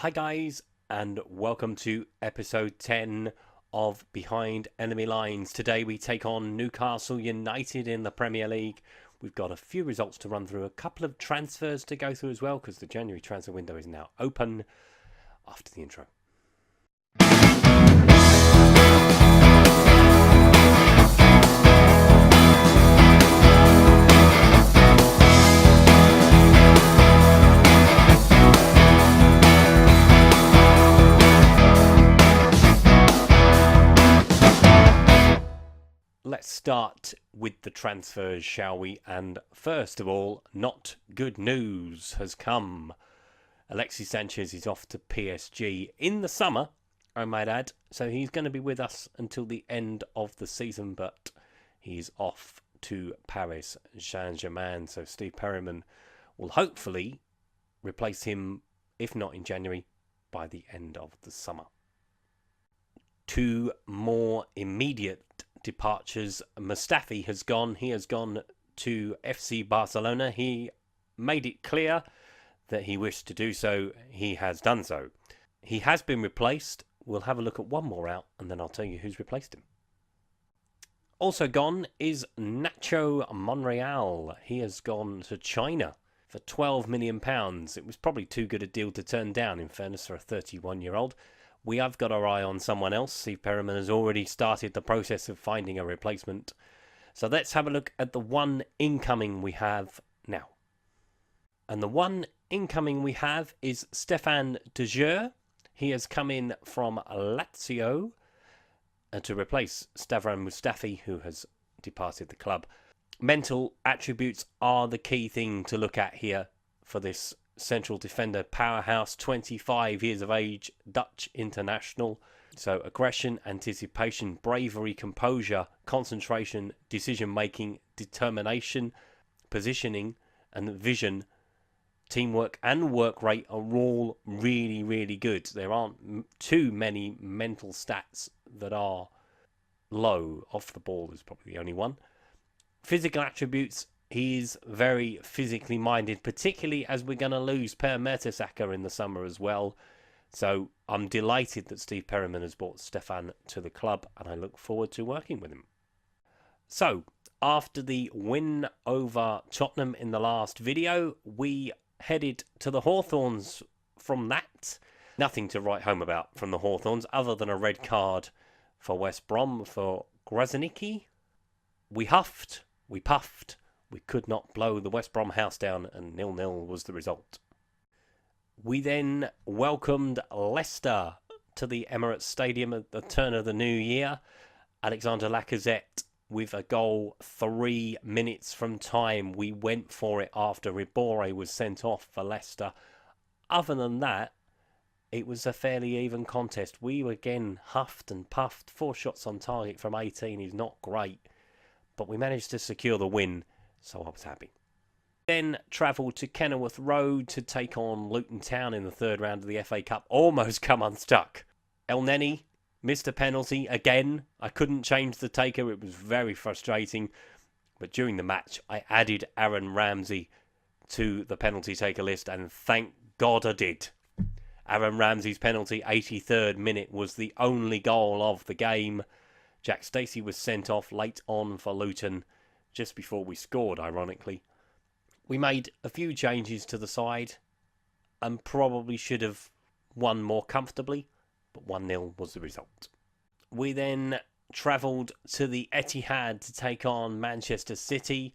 Hi guys, and welcome to episode 10 of Behind Enemy Lines. Today we take on Newcastle United in the Premier League. We've got a few results to run through, a couple of transfers to go through as well, because the January transfer window is now open. After the intro. Let's start with the transfers, shall we? And first of all, not good news has come. Alexis Sanchez is off to PSG in the summer, I might add. So he's going to be with us until the end of the season, but he's off to Paris Saint-Germain. So Steve Perryman will hopefully replace him, if not in January, by the end of the summer. Two more immediate departures. Mustafi has gone. He has gone to FC Barcelona. He made it clear that he wished to do so. He has done so. He has been replaced. We'll have a look at one more out and then I'll tell you who's replaced him. Also gone is Nacho Monreal. He has gone to China for £12 million. It was probably too good a deal to turn down, in fairness, for a 31-year-old. We have got our eye on someone else. Steve Perryman has already started the process of finding a replacement. So let's have a look at the one incoming we have now. And the one incoming we have is Stefan de Vrij. He has come in from Lazio to replace Stavran Mustafi, who has departed the club. Mental attributes are the key thing to look at here for this central defender powerhouse. 25 years of age, Dutch international. So aggression, anticipation, bravery, composure, concentration, decision making, determination, positioning and vision, teamwork and work rate are all really good. There aren't too many mental stats that are low. Off the ball is probably the only one. Physical attributes: he's very physically minded, particularly as we're going to lose Per Mertesacker in the summer as well. So I'm delighted that Steve Perryman has brought Stefan to the club, and I look forward to working with him. So after the win over Tottenham in the last video, we headed to the Hawthorns from that. Nothing to write home about from the Hawthorns other than a red card for West Brom for Groznicki. We huffed, we puffed. We could not blow the West Brom house down, and 0-0 was the result. We then welcomed Leicester to the Emirates Stadium at the turn of the new year. Alexander Lacazette with a goal 3 minutes from time. We went for it after Ribore was sent off for Leicester. Other than that, it was a fairly even contest. We again huffed and puffed. 4 shots on target from 18 is not great, but we managed to secure the win. So I was happy. Then travelled to Kenilworth Road to take on Luton Town in the third round of the FA Cup. Almost come unstuck. El Neni missed a penalty again. I couldn't change the taker. It was very frustrating. But during the match, I added Aaron Ramsey to the penalty taker list, and thank God I did. Aaron Ramsey's penalty, 83rd minute, was the only goal of the game. Jack Stacey was sent off late on for Luton, just before we scored, ironically. We made a few changes to the side and probably should have won more comfortably, but 1-0 was the result. We then travelled to the Etihad to take on Manchester City,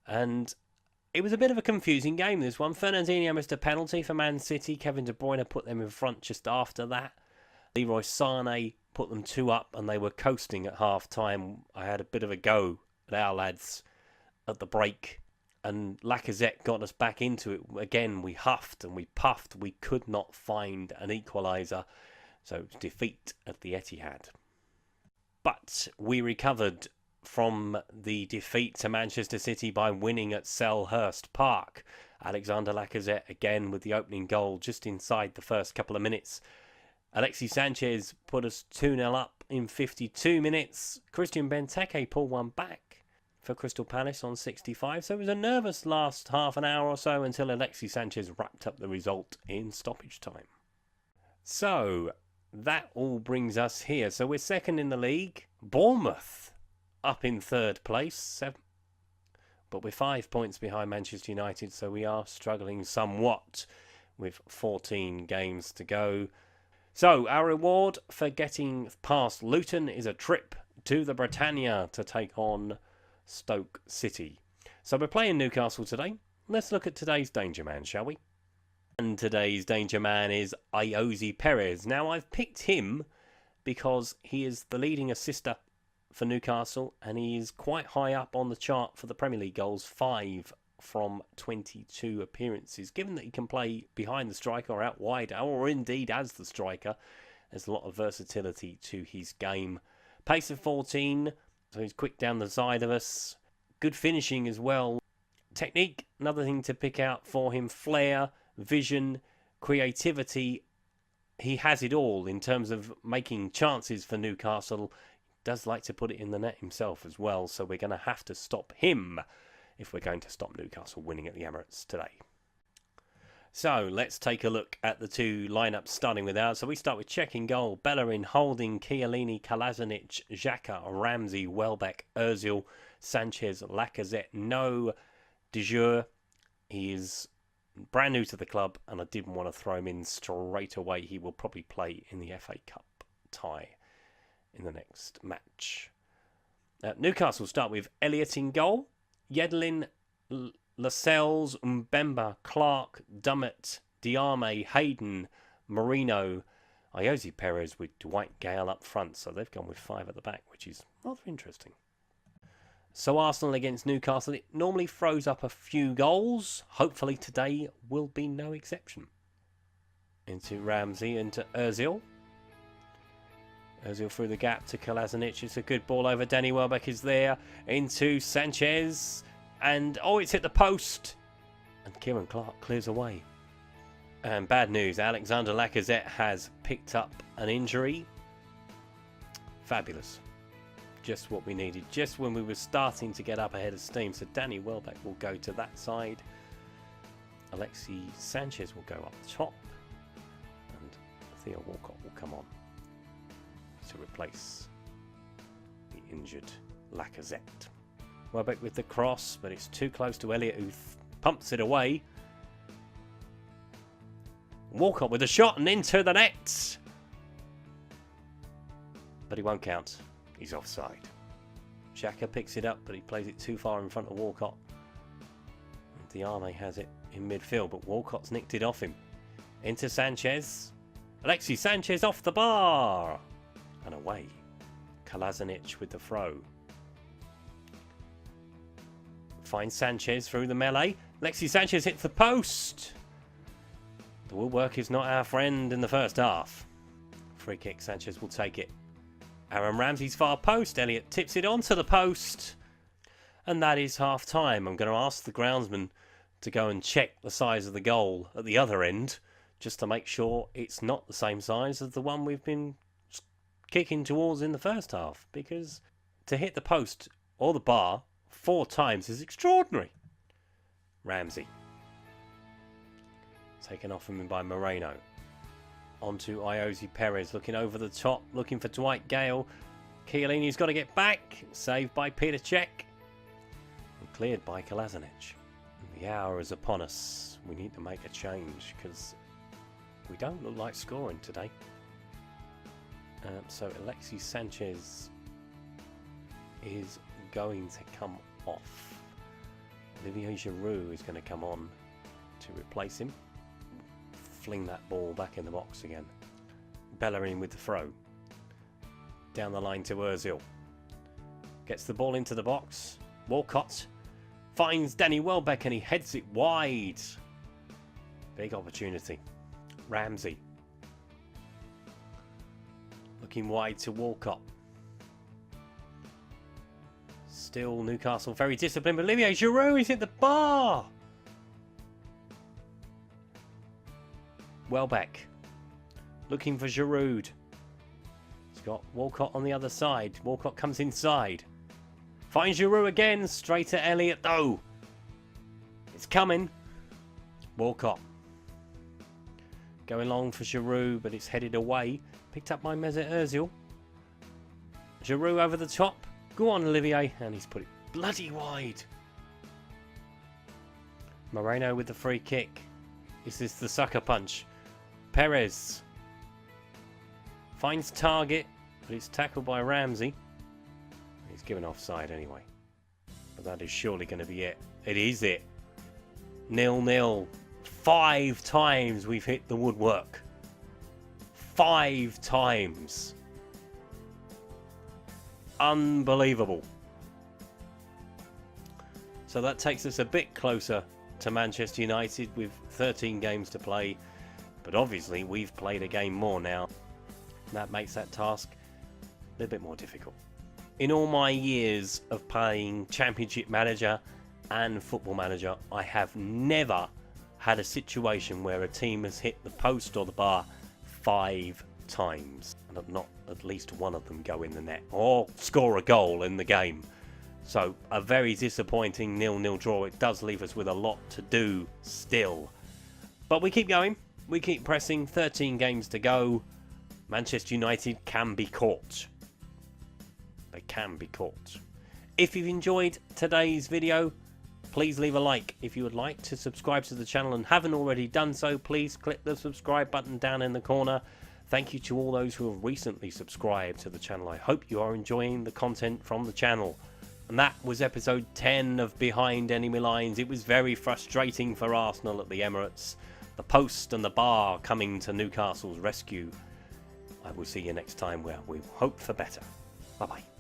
and it was a bit of a confusing game, this one. Fernandinho missed a penalty for Man City. Kevin De Bruyne put them in front just after that. Leroy Sané put them 2 up, and they were coasting at half-time. I had a bit of a go at our lads at the break, and Lacazette got us back into it. Again, we huffed and we puffed. We could not find an equaliser, so defeat at the Etihad. But we recovered from the defeat to Manchester City by winning at Selhurst Park. Alexander Lacazette again with the opening goal just inside the first couple of minutes. Alexis Sanchez put us 2-0 up in 52 minutes. Christian Benteke pulled one back for Crystal Palace on 65. So it was a nervous last half an hour or so until Alexis Sanchez wrapped up the result in stoppage time. So that all brings us here. So we're second in the league. Bournemouth up in third place. But we're 5 points behind Manchester United, so we are struggling somewhat with 14 games to go. So our reward for getting past Luton is a trip to the Britannia to take on Stoke City. So we're playing Newcastle today. Let's look at today's danger man, shall we? And today's danger man is Ayoze Perez. Now I've picked him because he is the leading assister for Newcastle and he is quite high up on the chart for the Premier League goals, 5 from 22 appearances. Given that he can play behind the striker or out wide or indeed as the striker, there's a lot of versatility to his game. Pace of 14, so he's quick down the side of us. Good finishing as well. Technique, another thing to pick out for him. Flair, vision, creativity. He has it all in terms of making chances for Newcastle. Does like to put it in the net himself as well, so we're going to have to stop him if we're going to stop Newcastle winning at the Emirates today. So let's take a look at the two lineups starting with ours. So we start with checking goal. Bellerin, Holding, Chiellini, Kalazanic, Xhaka, Ramsey, Welbeck, Ozil, Sanchez, Lacazette. No de jure. He is brand new to the club and I didn't want to throw him in straight away. He will probably play in the FA Cup tie in the next match. Newcastle start with Elliott in goal. Yedlin, Lascelles, Mbemba, Clark, Dummett, Diame, Hayden, Marino, Ayoze Perez with Dwight Gale up front. So they've gone with 5 at the back, which is rather interesting. So Arsenal against Newcastle, it normally throws up a few goals. Hopefully today will be no exception. Into Ramsey, into Ozil. Ozil through the gap to Kalazanic. It's a good ball over. Danny Welbeck is there. Into Sanchez. And, oh, it's hit the post. And Kieran Clark clears away. And bad news. Alexander Lacazette has picked up an injury. Fabulous. Just what we needed. Just when we were starting to get up ahead of steam. So Danny Welbeck will go to that side. Alexis Sanchez will go up the top. And Theo Walcott will come on to replace the injured Lacazette. Welbeck with the cross, but it's too close to Elliott, who pumps it away. Walcott with a shot and into the net. But he won't count. He's offside. Xhaka picks it up, but he plays it too far in front of Walcott. Diame has it in midfield, but Walcott's nicked it off him. Into Sanchez. Alexis Sanchez off the bar. And away. Kalazanic with the throw. Finds Sanchez through the melee. Alexis Sanchez hits the post. The woodwork is not our friend in the first half. Free kick, Sanchez will take it. Aaron Ramsey's far post. Elliott tips it onto the post. And that is half time. I'm going to ask the groundsman to go and check the size of the goal at the other end, just to make sure it's not the same size as the one we've been kicking towards in the first half, because to hit the post or the bar 4 times is extraordinary. Ramsey. Taken off him by Moreno. Onto Ayoze Perez, looking over the top, looking for Dwight Gale. Chiellini's got to get back. Saved by Peter Cech. And cleared by Kalazanic. The hour is upon us. We need to make a change, because we don't look like scoring today. So Alexis Sanchez is going to come off. Olivier Giroud is going to come on to replace him. Fling that ball back in the box again. Bellerin with the throw. Down the line to Ozil. Gets the ball into the box. Walcott finds Danny Welbeck and he heads it wide. Big opportunity. Ramsey. Looking wide to Walcott. Still Newcastle very disciplined, but Olivier Giroud is hit the bar. Welbeck. Looking for Giroud. He's got Walcott on the other side. Walcott comes inside. Finds Giroud again. Straight to Elliott though. It's coming. Walcott. Going long for Giroud, but it's headed away. Picked up by Mesut Ozil. Giroud over the top. Go on, Olivier. And he's put it bloody wide. Moreno with the free kick. Is this the sucker punch? Perez finds target, but it's tackled by Ramsey. He's given offside anyway. But that is surely going to be it. It is it. 0-0. 5 times we've hit the woodwork. 5 times. Unbelievable. So that takes us a bit closer to Manchester United with 13 games to play. But obviously we've played a game more now. That makes that task a little bit more difficult. In all my years of playing Championship Manager and Football Manager, I have never had a situation where a team has hit the post or the bar 5 times and not at least one of them go in the net or score a goal in the game. So a very disappointing 0-0 draw. It does leave us with a lot to do still. But we keep going. We keep pressing. 13 games to go. Manchester United can be caught. They can be caught. If you've enjoyed today's video, please leave a like. If you would like to subscribe to the channel and haven't already done so, please click the subscribe button down in the corner. Thank you to all those who have recently subscribed to the channel. I hope you are enjoying the content from the channel. And that was episode 10 of Behind Enemy Lines. It was very frustrating for Arsenal at the Emirates. The post and the bar coming to Newcastle's rescue. I will see you next time where we hope for better. Bye-bye.